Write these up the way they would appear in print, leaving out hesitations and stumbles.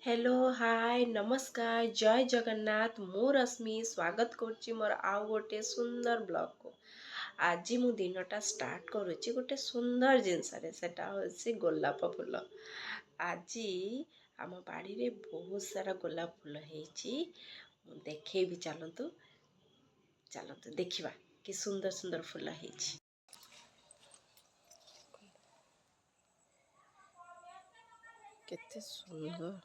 Hello hi नमस्कार जय जगन्नाथ मु रश्मि स्वागत करुच्ची मोर आउ गोटे सुंदर ब्लॉग को। आज मु दिनटा स्टार्ट करुच्ची गोटे सुंदर जिनसरे सेटा होछि गोलाप फूल। आज आम बाड़ी रे बहुत सारा गोलाप फूल हेछि। देखे भी चलतु चलतु देखिबा कि सुंदर सुंदर फूल हेछि। केते सुंदर हेछि।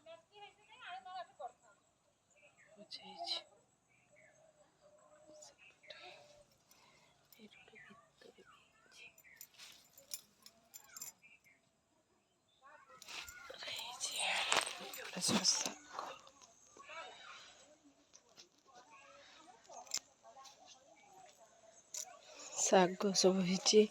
ଶାଗ ସବୁ ହେଇଛି।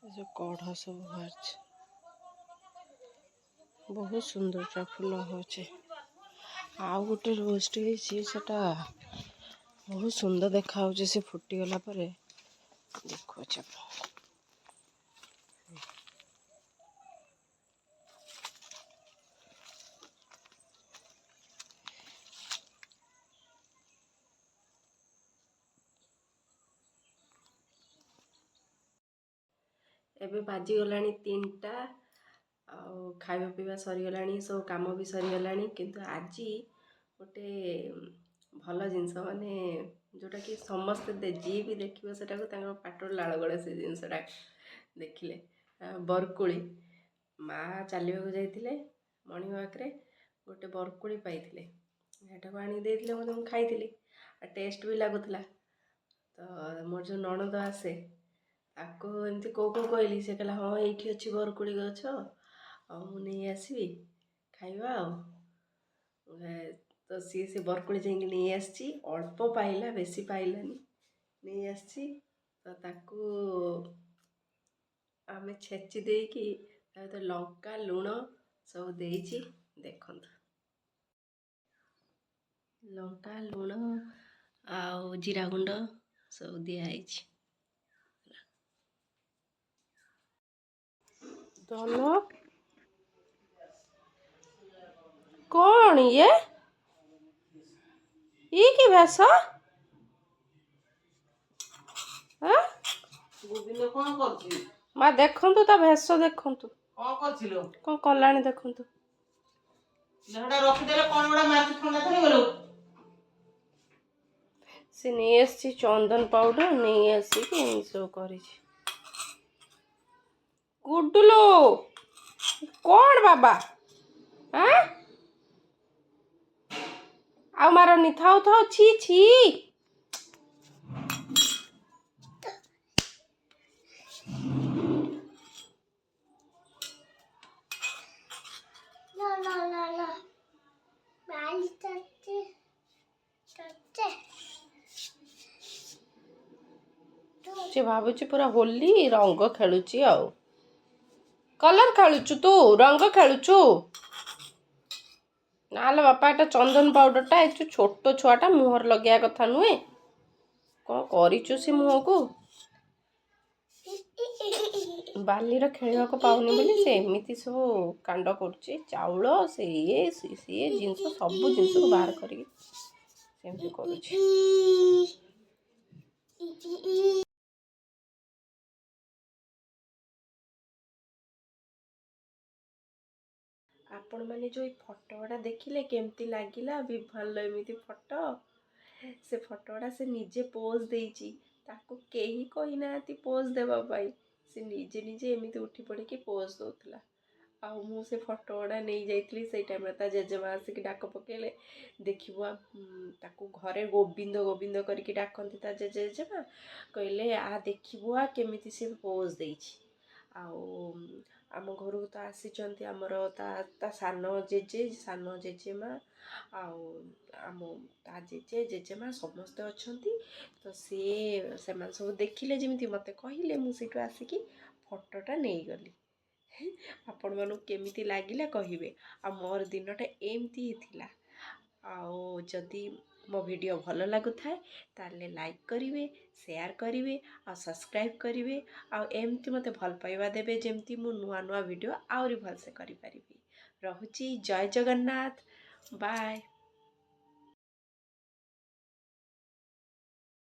जो कढ़ सब बाहर बहुत सुंदर फूल होचे। आउ गोटे रोज टे सेटा बहुत सुंदर देखा होचे। से फुटी गला परे देखो एबे बाजी गलानी 3टा खाଇବା ପିଇବା ସରିଗଲାଣି ସବୁ କାମ ବି ସରିଗଲାଣି। କିନ୍ତୁ ଆଜି ଗୋଟେ ଭଲ ଜିନିଷ ମାନେ जोटा कि समस्ते जी भी देखिए सेटा को तांको पाटर लाल गड़े से जिनसटा देखिले। बरकुली माँ चलवाक जाइए मॉर्निंग वॉक रे गोटे बरकुली पाई को आनी देते मत मुझे खाई टेस्ट भी लगुला। तो मोर जो ननद आसे आपको एमती कौ कौ कहली से कहला हाँ ये अच्छी बरकुली गछ नहीं आसबि खाइबा तो सी से बरकुली जाइए नहीं आसी अल्प पाइला बेसी पाइलानी नहीं आसी। तो ताकू आमे छेची देकी तो लंका लुण सब देइछि देखंत। लंका लुण आउ जीरा गुंड सब दिया दोनों कौन ये की भैंस माँ देखंतु ता भैंस देखंतु कौन कलानी देखंतु से नहीं आसी चंदन पाउडर नहीं आसी कि सब करी गुडुलो कौन बाबा हाँ आ मारनी थाउ थाउ छी छी से भावुची पूरा होली रंग खेलुची आउ कलर खेलुचु तू रंग खेलुचु नाले बापा एटा चंदन पाउडर टा ए छोट छुआटा मुहर लगे कथा नुहे कौन करिचु से मुह को बाली खेल को पाऊनी बोली से एमती सब कांड कर चाउल से ये जिनस सब जिनस को बाहर करके आपण मैंने जो फोटोटा देखिले केमती लगिला भी भल एमती फोटो से फोटोटा से निजे पोज देइची ताको केही कही नाती पोज देबा पाई से निजे निजे एमती उठी पड़ी कि पोज दउतला। आउ मु से फोटोटा नहीं जाइतली से टाइम ता जेजेमा आसिक डाक पकेले देखिबा ताको घरे गोविंद गोविंद करके डाकंती ता जेजेमा कहले आ देखिबा केमिति से पोज देइची। आउ आम घर तो आसी आमर ता सान जेजेमा आउ आम ता जेजे जेजेमा समस्ते अच्छा। तो सी से सब देखिले जमी मत कहले मुझे आसिकी फोटोटा नहीं गली आपण मानू केमिति लागिला कहिबे। आ मोर दिनटा एमती ही थिला। आउ जदि ମୋ ଭିଡ଼ିଓ ଭଲ ଲାଗୁଥାଏ ତାହେଲେ ଲାଇକ୍ କରିବେ, ସେୟାର କରିବେ ଆଉ ସବସ୍କ୍ରାଇବ୍ କରିବେ ଆଉ ଏମିତି ମୋତେ ଭଲ ପାଇବା ଦେବେ ଯେମିତି ମୁଁ ନୂଆ ନୂଆ ଭିଡ଼ିଓ ଆହୁରି ଭଲସେ କରିପାରିବି। ରହୁଛି, ଜୟ ଜଗନ୍ନାଥ, ବାଏ।